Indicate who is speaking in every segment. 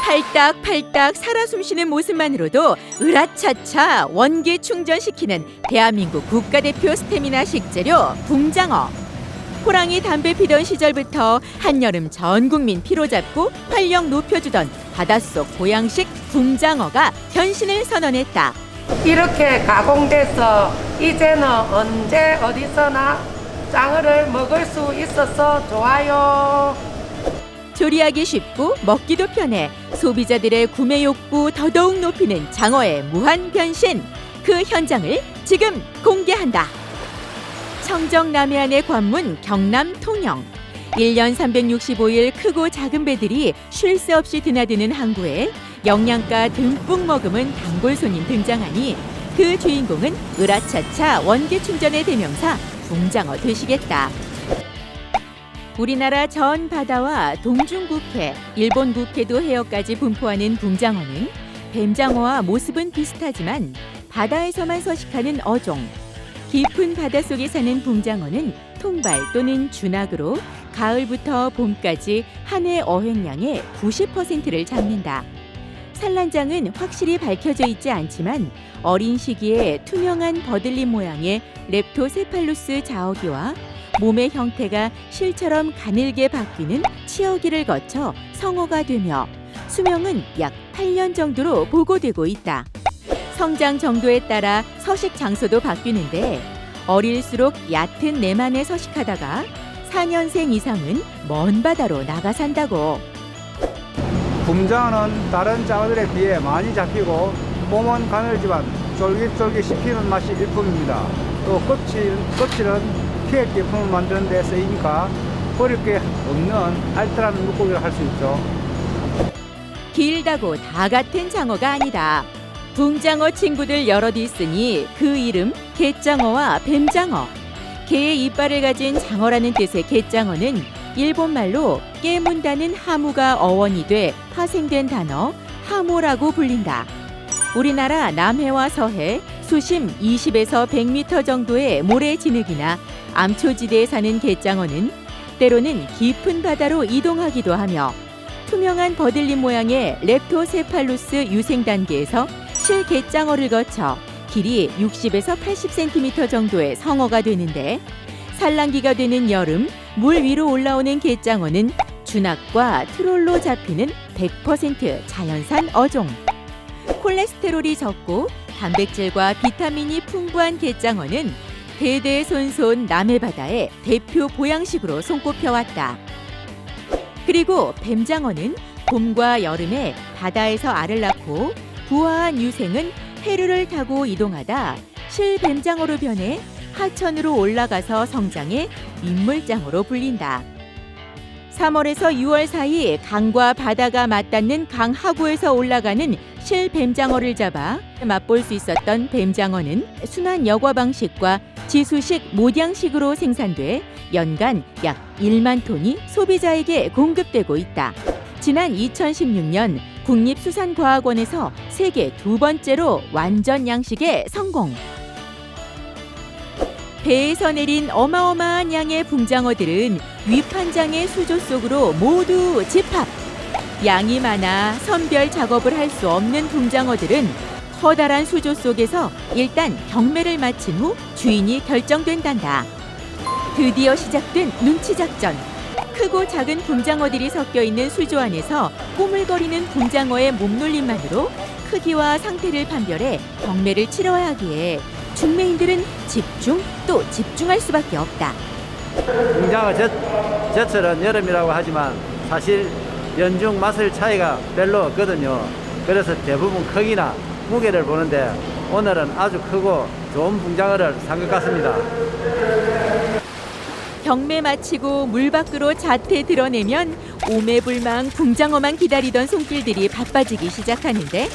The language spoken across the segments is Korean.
Speaker 1: 팔딱팔딱 살아 숨쉬는 모습만으로도 으라차차 원기 충전시키는 대한민국 국가대표 스태미나 식재료 붕장어. 호랑이 담배 피던 시절부터 한여름 전 국민 피로 잡고 활력 높여주던 바닷속 보양식 붕장어가 변신을 선언했다.
Speaker 2: 이렇게 가공돼서 이제는 언제 어디서나 장어를 먹을 수 있어서 좋아요.
Speaker 1: 조리하기 쉽고 먹기도 편해 소비자들의 구매 욕구 더더욱 높이는 장어의 무한 변신. 그 현장을 지금 공개한다. 청정 남해안의 관문 경남 통영. 1년 365일 크고 작은 배들이 쉴 새 없이 드나드는 항구에 영양가 듬뿍 머금은 단골 손님 등장하니 그 주인공은 으라차차 원기 충전의 대명사 붕장어 되시겠다. 우리나라 전 바다와 동중국해, 일본국해도 해역까지 분포하는 붕장어는 뱀장어와 모습은 비슷하지만 바다에서만 서식하는 어종. 깊은 바닷속에 사는 붕장어는 통발 또는 준악으로 가을부터 봄까지 한 해 어획량의 90%를 잡는다. 산란장은 확실히 밝혀져 있지 않지만 어린 시기에 투명한 버들림 모양의 렙토세팔루스 자어기와 몸의 형태가 실처럼 가늘게 바뀌는 치어기를 거쳐 성어가 되며 수명은 약 8년 정도로 보고되고 있다. 성장 정도에 따라 서식 장소도 바뀌는데 어릴수록 얕은 내만에 서식하다가 4년생 이상은 먼 바다로 나가 산다고.
Speaker 3: 붕장어는 다른 장어들에 비해 많이 잡히고 몸은 가늘지만 쫄깃쫄깃 씹히는 맛이 일품입니다. 또 껍질은 피해 제품을 만드는 데 쓰이니까 버릴 게 없는 알뜰한 물고기를 할 수 있죠.
Speaker 1: 길다고 다 같은 장어가 아니다. 붕장어 친구들 여럿 있으니 그 이름 갯장어와 뱀장어. 개의 이빨을 가진 장어라는 뜻의 갯장어는 일본말로 깨문다는 하무가 어원이 돼 파생된 단어 하모라고 불린다. 우리나라 남해와 서해 수심 20에서 100m 정도의 모래 진흙이나 암초지대에 사는 갯장어는 때로는 깊은 바다로 이동하기도 하며 투명한 버들림 모양의 렙토세팔루스 유생 단계에서 실갯장어를 거쳐 길이 60에서 80cm 정도의 성어가 되는데 산란기가 되는 여름 물 위로 올라오는 갯장어는 준악과 트롤로 잡히는 100% 자연산 어종. 콜레스테롤이 적고 단백질과 비타민이 풍부한 갯장어는 대대손손 남해바다의 대표 보양식으로 손꼽혀왔다. 그리고 뱀장어는 봄과 여름에 바다에서 알을 낳고 부화한 유생은 해류를 타고 이동하다 실뱀장어로 변해 하천으로 올라가서 성장해 민물장어로 불린다. 3월에서 6월 사이 강과 바다가 맞닿는 강하구에서 올라가는 실뱀장어를 잡아 맛볼 수 있었던 뱀장어는 순환 여과 방식과 지수식 모량식으로 생산돼 연간 약 1만 톤이 소비자에게 공급되고 있다. 지난 2016년 국립수산과학원에서 세계 두 번째로 완전 양식에 성공. 배에서 내린 어마어마한 양의 붕장어들은 위판장의 수조 속으로 모두 집합. 양이 많아 선별 작업을 할 수 없는 붕장어들은 커다란 수조 속에서 일단 경매를 마친 후 주인이 결정된단다. 드디어 시작된 눈치 작전. 크고 작은 붕장어들이 섞여 있는 수조 안에서 꼬물거리는 붕장어의 몸놀림만으로 크기와 상태를 판별해 경매를 치러야 하기에 중매인들은 집중 또 집중할 수밖에 없다.
Speaker 4: 붕장어 제철은 여름이라고 하지만 사실 연중 맛의 차이가 별로 없거든요. 그래서 대부분 크기나 무게를 보는데 오늘은 아주 크고 좋은 붕장어를 산 것 같습니다.
Speaker 1: 경매 마치고 물 밖으로 자태 드러내면 오매불망 붕장어만 기다리던 손길들이 바빠지기 시작하는데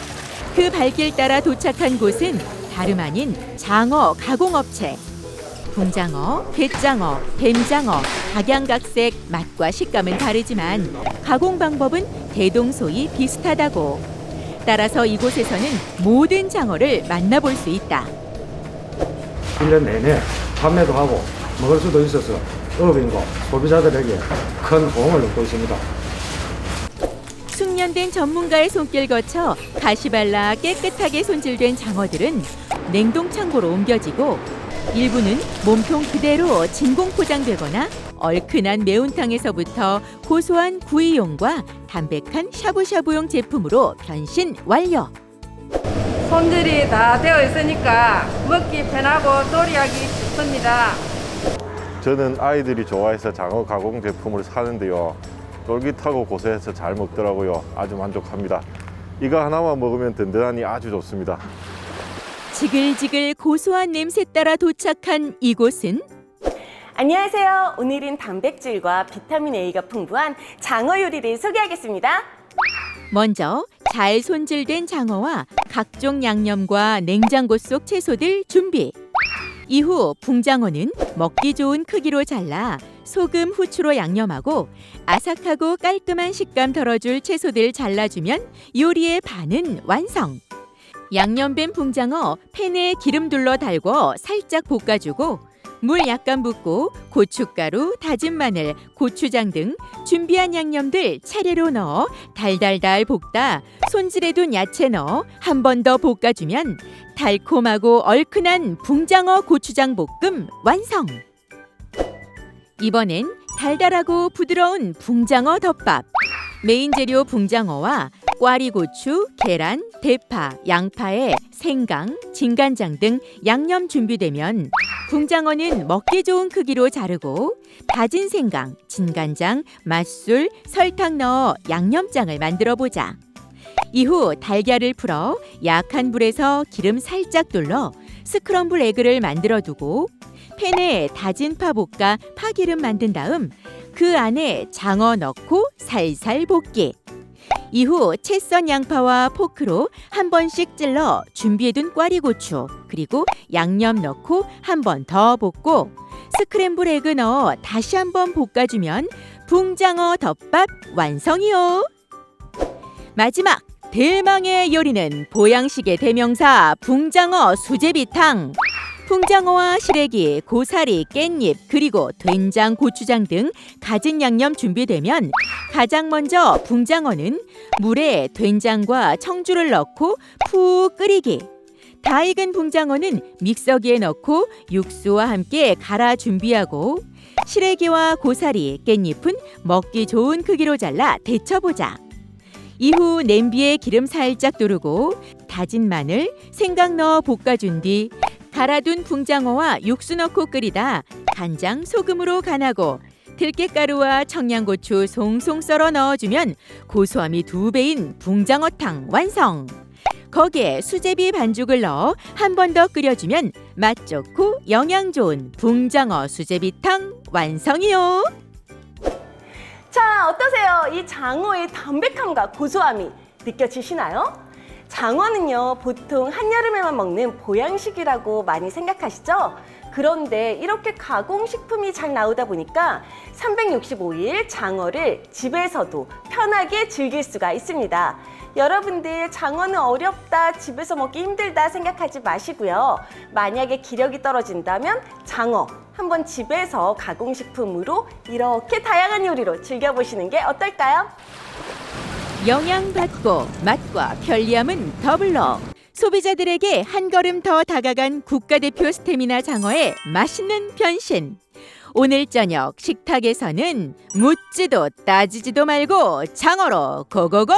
Speaker 1: 그 발길 따라 도착한 곳은 다름 아닌 장어 가공업체. 붕장어, 갯장어, 뱀장어, 각양각색 맛과 식감은 다르지만 가공 방법은 대동소이 비슷하다고. 따라서 이곳에서는 모든 장어를 만나볼 수 있다.
Speaker 5: 1년 내내 판매도 하고 먹을 수도 있어서 어업인과 소비자들에게 큰 호응을 얻고 있습니다.
Speaker 1: 숙련된 전문가의 손길 거쳐 가시발라 깨끗하게 손질된 장어들은 냉동 창고로 옮겨지고 일부는 몸통 그대로 진공 포장되거나 얼큰한 매운탕에서부터 고소한 구이용과 담백한 샤브샤브용 제품으로 변신 완료.
Speaker 2: 손질이 다 되어 있으니까 먹기 편하고 조리하기 좋습니다.
Speaker 6: 저는 아이들이 좋아해서 장어 가공 제품을 사는데요. 쫄깃하고 고소해서 잘 먹더라고요. 아주 만족합니다. 이거 하나만 먹으면 든든하니 아주 좋습니다.
Speaker 1: 지글지글 고소한 냄새 따라 도착한 이곳은
Speaker 7: 안녕하세요. 오늘은 단백질과 비타민 A가 풍부한 장어 요리를 소개하겠습니다.
Speaker 1: 먼저 잘 손질된 장어와 각종 양념과 냉장고 속 채소들 준비. 이후 붕장어는 먹기 좋은 크기로 잘라 소금, 후추로 양념하고 아삭하고 깔끔한 식감 덜어줄 채소들 잘라주면 요리의 반은 완성. 양념된 붕장어 팬에 기름 둘러 달궈 살짝 볶아주고 물 약간 붓고 고춧가루, 다진 마늘, 고추장 등 준비한 양념들 차례로 넣어 달달달 볶다 손질해둔 야채 넣어 한 번 더 볶아주면 달콤하고 얼큰한 붕장어 고추장 볶음 완성! 이번엔 달달하고 부드러운 붕장어 덮밥. 메인 재료 붕장어와 꽈리고추, 계란, 대파, 양파에 생강, 진간장 등 양념 준비되면 붕장어는 먹기 좋은 크기로 자르고 다진 생강, 진간장, 맛술, 설탕 넣어 양념장을 만들어 보자. 이후 달걀을 풀어 약한 불에서 기름 살짝 둘러 스크럼블 에그를 만들어 두고 팬에 다진 파 볶아 파기름 만든 다음 그 안에 장어 넣고 살살 볶기. 이후 채 썬 양파와 포크로 한 번씩 찔러 준비해둔 꽈리고추 그리고 양념 넣고 한 번 더 볶고 스크램블 에그 넣어 다시 한 번 볶아주면 붕장어 덮밥 완성이요. 마지막 대망의 요리는 보양식의 대명사 붕장어 수제비탕. 붕장어와 시래기, 고사리, 깻잎, 그리고 된장, 고추장 등 갖은 양념 준비되면 가장 먼저 붕장어는 물에 된장과 청주를 넣고 푹 끓이기. 다 익은 붕장어는 믹서기에 넣고 육수와 함께 갈아 준비하고 시래기와 고사리, 깻잎은 먹기 좋은 크기로 잘라 데쳐보자. 이후 냄비에 기름 살짝 두르고 다진 마늘, 생강 넣어 볶아준 뒤 갈아둔 붕장어와 육수 넣고 끓이다 간장, 소금으로 간하고 들깨가루와 청양고추 송송 썰어 넣어주면 고소함이 2배인 붕장어탕 완성! 거기에 수제비 반죽을 넣어 한 번 더 끓여주면 맛 좋고 영양 좋은 붕장어 수제비탕 완성이요!
Speaker 7: 자, 어떠세요? 이 장어의 담백함과 고소함이 느껴지시나요? 장어는요, 보통 한여름에만 먹는 보양식이라고 많이 생각하시죠? 그런데 이렇게 가공식품이 잘 나오다 보니까 365일 장어를 집에서도 편하게 즐길 수가 있습니다. 여러분들 장어는 어렵다, 집에서 먹기 힘들다 생각하지 마시고요. 만약에 기력이 떨어진다면 장어 한번 집에서 가공식품으로 이렇게 다양한 요리로 즐겨보시는 게 어떨까요?
Speaker 1: 영양받고 맛과 편리함은 더블로 소비자들에게 한 걸음 더 다가간 국가대표 스테미나 장어의 맛있는 변신. 오늘 저녁 식탁에서는 묻지도 따지지도 말고 장어로 고고고!